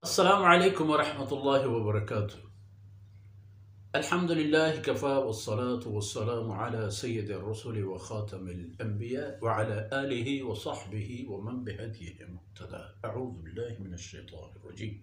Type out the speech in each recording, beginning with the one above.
السلام عليكم ورحمة الله وبركاته. الحمد لله كفى والصلاة والسلام على سيد الرسل وخاتم الأنبياء وعلى آله وصحبه ومن بهديه مقتدى. أعوذ بالله من الشيطان الرجيم.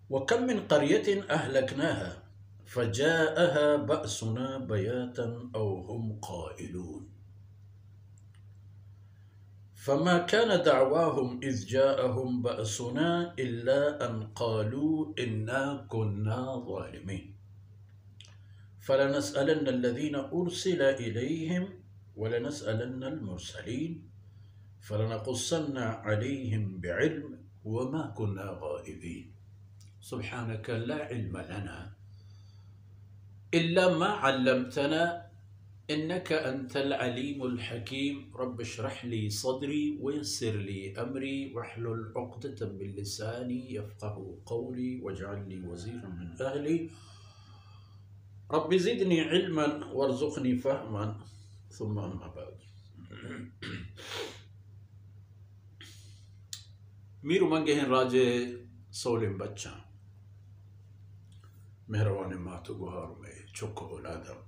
وكم من قرية أهلكناها فجاءها بأسنا بياتا أو هم قائلون فما كان دعواهم إذ جاءهم بأسنا إلا أن قالوا إنا كنا ظالمين فلنسألن الذين أرسل إليهم ولنسألن المرسلين فلنقصن عليهم بعلم وما كنا غائبين سبحانك لا علم لنا إلا ما علمتنا إنك أنت العليم الحكيم. رب اشرح لي صدري ويسر لي أمري واحلل عقدة من لساني يفقه قولي واجعل لي وزيرا من أهلي رب زدني علما وارزقني فهما ثم أما بعد. میرو منگے ہیں راجے سولم بچہ مہروان ماتو گوہار میں چکو اولادم.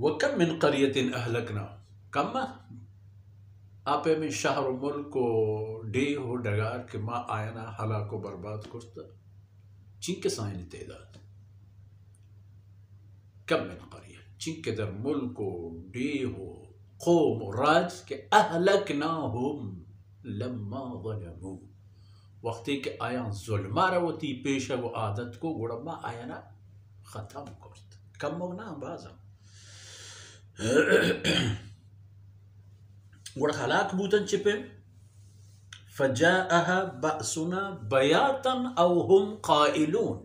وَكَمْ مِنْ قَرْيَةٍ أَهْلَكْنَا کم آپ میں شہر و ملک و ڈے ہو ڈگار کہ ما آئنا ہلاک و برباد کرتا چین کے سائن تعداد. کم من قریہ چین کے در ملک و ڈے ہو قوم و راج کہ اہلکناہم لما ظلمو وقتی کہ آیاں ظلمہ روتی پیشہ و عادت کو گوڑا ما آئنا ختم کرت. کم مگنا بازم گوڑا ہلاک بوتن چپے فجاءها بأسنا بیاتا او هم قائلون.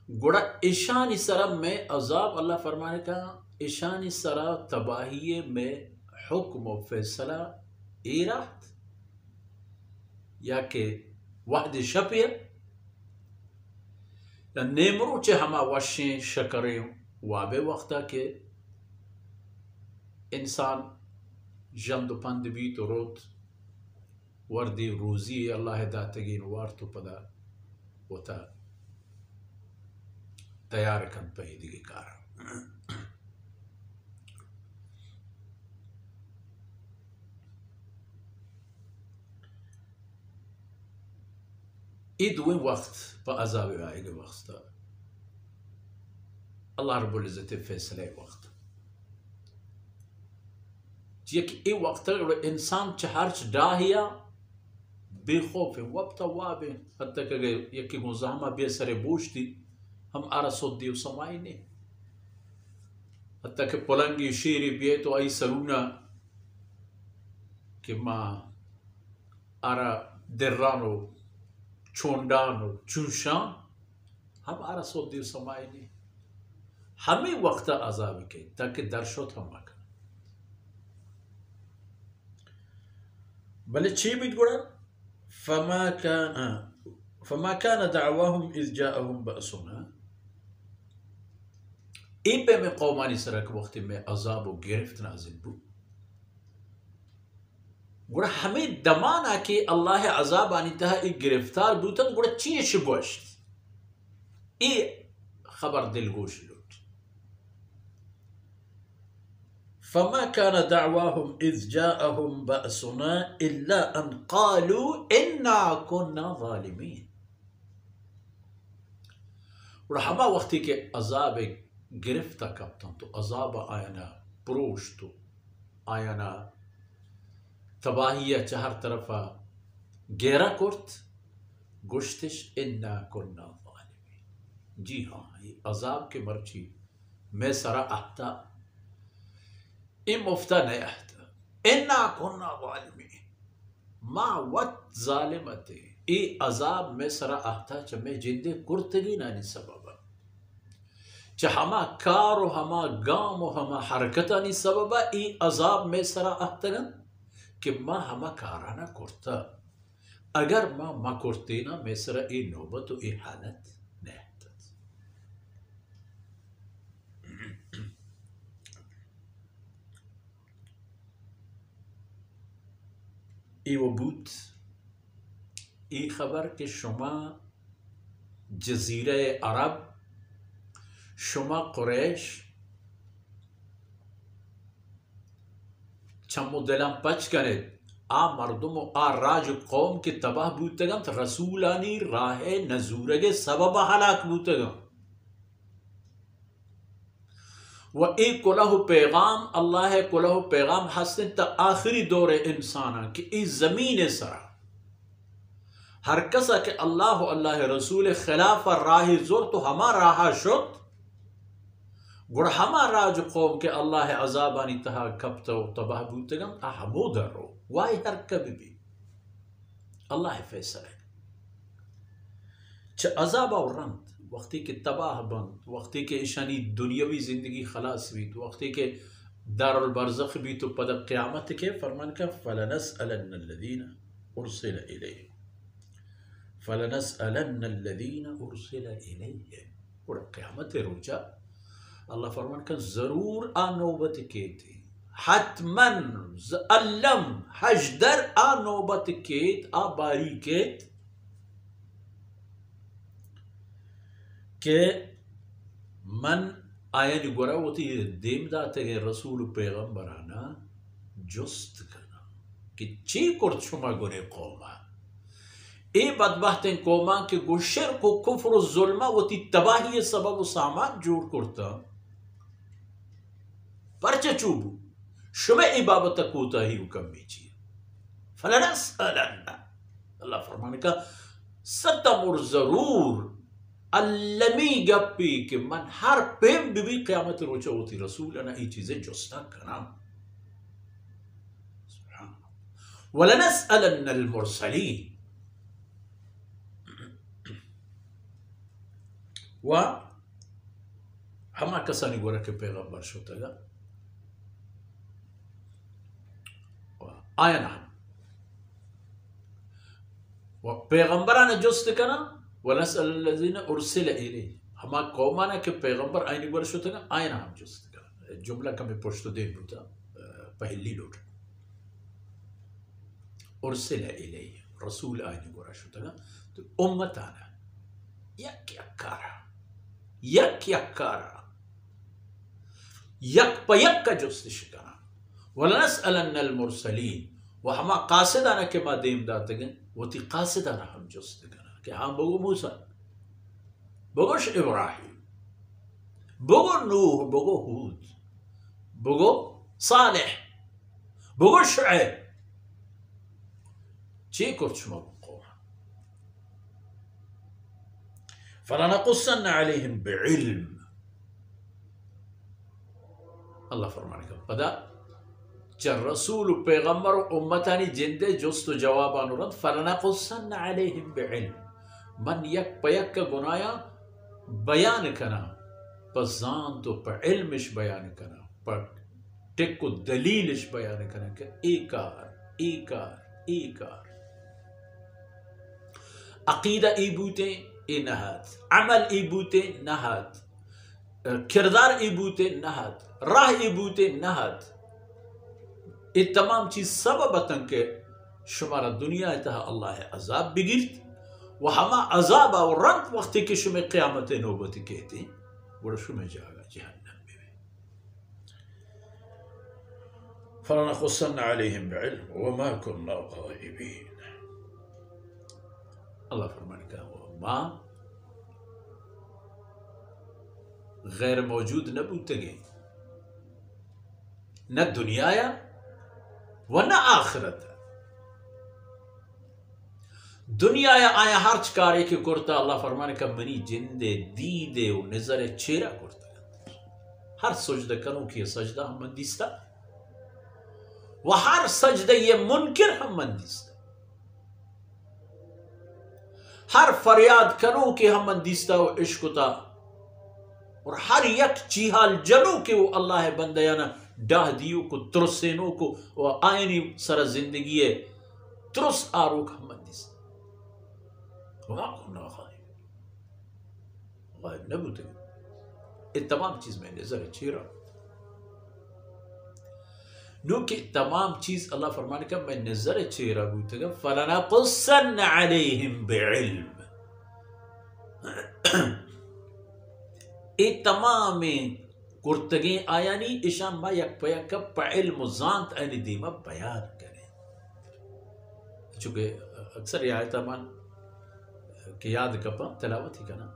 گوڑا اشانی سرم میں عذاب اللہ فرمانے کا اشانی سرا تباہی میں حکم و فیصلہ ایرات یا کہ وحد شپیر یا نیمرو چے ہما وشیں شکریں وابے وقتا کہ انسان جند پند بھی تو روت وردی روزی اللہ داتگین وار تو پدا ہوتا تیار کن پہی دیگی کارا. ای دوین وقت پا عذاب آئے گے وقت تا اللہ رب العزت فیصلے وقت یک ای وقت انسان چہرچ ڈاہیا بے خوف وقتا وابے حتی کہ یکی مزاحمہ بے سر بوش دی ہم آرہ سود دیو سمائی نے حتی کہ پلنگی شیری بیے تو آئی سرونا کہ ماں آرہ درانو چوندانو چوشان ہم آرہ سود دیو سمائی نے ہمیں وقتا عذاب کے تاکہ درشت ہم مکن بلے چی بیت گوڑا فما كان دعواهم إذ جاءهم بأسنا. این پہ میں قومانی سرک وقت میں عذاب و گرفت نازل بو گوڑا ہمیں دمانا کہ اللہ عذاب آنی تہا ای گرفتار بوتن گوڑا چیش گوشت ای خبر دل گوش لوٹ. فما كان دعواهم إذ جاءهم بأسنا إلا أن قالوا إنا كنا ظالمين. اور ہما وقتی کہ عذاب گرفتہ کبتن تو عذاب آینا پروش تو آینا تباہیہ چہر طرفا گیرہ کرت گشتش انا كنا ظالمين. جی ہاں یہ عذاب کے مرچی میں سرا احتا این مفتا نہیں احتا انا كنا ظالمين ما وط ظالمتے ای عذاب میں سرا احتا چا میں جندے کرتگی نانی سببا چا ہما کار و ہما گام و ہما حرکتانی سببا ای عذاب میں سرا احتا کہ ما ہما کارانا کرتا اگر ما کرتینا میں سرا ای نوبت و ای حالت نہیں احتا. ای و بود ای خبر که شما جزیره عرب، شما قریش چم و دلم پچ کنید آ مردم و آ راج قوم که تباه بودتگم رسولانی راه نزورگ سبب حلاک بودتگم و ای کله پیغام اللہ کله پیغام هستن تا آخری دور انسانا که ای زمین سرا ہر کسا کہ اللہ و اللہ رسول خلاف راہ زور تو ہما راہ شد گوڑ ہما راج قوم کے اللہ عذابانی تہا کبتا و تباہ بودتگم احمو در رو وائی ہر کبھی بھی اللہ فیصلہ چھ عذاب و رند وقتی کہ تباہ بند، وقتی کہ اشانی دنیاوی زندگی خلاص بیت، وقتی کہ دار البرزخ بھی تو پد قیامت کے فرمان کا فَلَنَسْأَلَنَّ الَّذِينَ أُرْسِلَ إِلَيْهِ فَلَنَسْأَلَنَّ الَّذِينَ أُرْسِلَ إِلَيْهِ اور قیامت روچا اللہ فرمان کا ضرور آ نوبت کے تھی حتماً علم حجدر آ نوبت کیت آ باری کیت کہ من آیانی گورا ہوتی دیم داتے گئے رسول پیغمبرانا جست کنا کہ چی کرد شما گنے قوما ای بدبختیں قوما کہ گو شرک و کفر و ظلمہ ہوتی تباہی سبب و سامان جوڑ کرتا پرچہ چوبو شما عبابت کوتا ہی حکم بیچی فلنسألن اللہ فرمانے کا ستمر ضرور اللمی گپی کہ من ہر پیم بھی قیامت روچہ ہوتی رسول انا ای چیزیں جستا کنا وَلَنَسْأَلَنَّ الْمُرْسَلِينَ و ہما کسانی گورا کہ پیغمبر شوتا گا آیا نا و پیغمبرانا جست کنا وَلَسْأَلَ الَّذِينَ أُرْسِلَ إِلَيْهِ ہما قومانا کہ پیغمبر آئینی گوڑا شوتا گا آئینا ہم جست کنا جملہ کمی پوشتو دین بوتا پہلی لوٹ أُرْسِلَ إِلَيْهِ رسول آئینی گوڑا شوتا گا تو امتانا یک یکارا یک یکارا یک پا یک کا جستش کنا وَلَنَسْأَلَنَّ الْمُرْسَلِينَ و ہما قاصدانا کے ما دیم داتا گن وہ تی قاصدانا ہم جست کنا کہ ہاں بگو موسیٰ بگوش ابراہیم بگو نوح بگو ہود بگو صالح بگو شعیب چی کرد شما بقوم فَلَنَقُصَّنَّ عَلَيْهِمْ بِعِلْم اللہ فرمانے کا پدا چر رسول پیغمبر امتانی جندے جست و جوابان رد فَلَنَقُصَّنَّ عَلَيْهِمْ بِعِلْم من یک پا یک کا گنایا بیان کنا پا زان تو پا علمش بیان کنا پا ٹک و دلیلش بیان کنا کہ ای کار عقیدہ ای بوتے ای نہات عمل ای بوتے نہات کردار ای بوتے نہات راہ ای بوتے نہات یہ تمام چیز سببتاً کہ شمارا دنیا اتہا اللہ عذاب بگرت و ہما عذاب و رنگ وقتی کہ شما قیامت نوبت کہتے ہیں وہ شما جاگا جہنم میں فَلَنَقُصَّنَّ عَلَيْهِمْ بِعِلْمٍ وَمَا كُنَّا غَائِبِينَ اللہ فرمانے کا ما غیر موجود نہ بوتے گئے نہ دنیا یا و نہ آخرت دنیا یا آیا ہر چکارے کے کرتا اللہ فرمانے کا منی جندے دیدے و نظر چیرہ کرتا ہر سجدہ کنوں کی سجدہ ہم مندیستا و ہر سجدہ یہ منکر ہم مندیستا ہر فریاد کنوں کی ہم مندیستا و عشقتا اور ہر یک چیحال جنوں کے وہ اللہ بندیانا ڈاہ دیو کو ترسینوں کو و آئینی سر زندگی ترس آروک ہم مندیستا وما كنا غائب نبوتے یہ تمام چیز میں نظر چیرہ نو کہ تمام چیز اللہ فرمانے کا میں نظر چہرہ بوتے گا فَلَنَقُصَّنَّ عَلَيْهِمْ بِعِلْمٍ. ای تمام گرتگیں آیانی اشان ما یک پا یک پا علم و زانت اینی دیما بیان کریں. چونکہ اکثر یہ آیت امان کہ یاد کپا تلاوت ہی کنا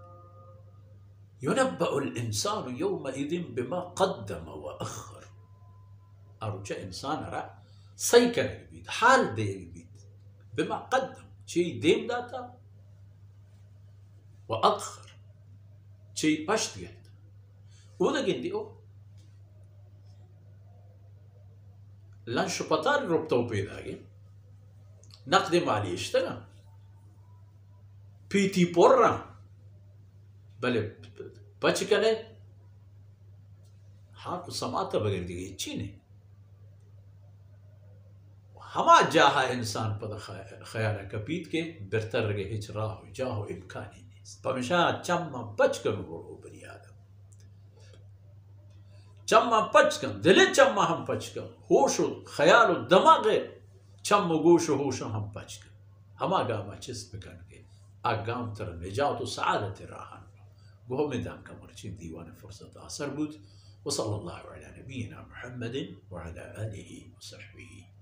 يُنَبَّأُ الْإِنسَانُ يَوْمَئِذٍ بِمَا قَدَّمَ وَأَخَّرَ. اروچہ انسان را صحیح کرے بید حال دے بید بما قدم چی دیم داتا وأخر چی پشت گہتا او دا گندی او لن شپتار ربطو پیدا گی نقد مالی اشتنا پیتی پر را بلے بچ کرے ہاں کو سماتا بغیر دیگی چی نہیں ہما جاہا انسان پدا خیالہ کپیت کے برتر رگے ہچ راہو جاہو امکانی نیست پمشا چمہ بچ کن گوڑو بنی آدم چمہ بچ کن دل چمہ ہم بچ کن ہوش و خیال و دماغ چم و گوش و ہوش ہم بچ کن ہما گاما چس بکن کے اگام تر نجات و سعادت راہن گوہ میں دام کا مرچین دیوان فرصت آثر بود وصلی اللہ علی نبینا محمد وعلى آلہ وصحبہ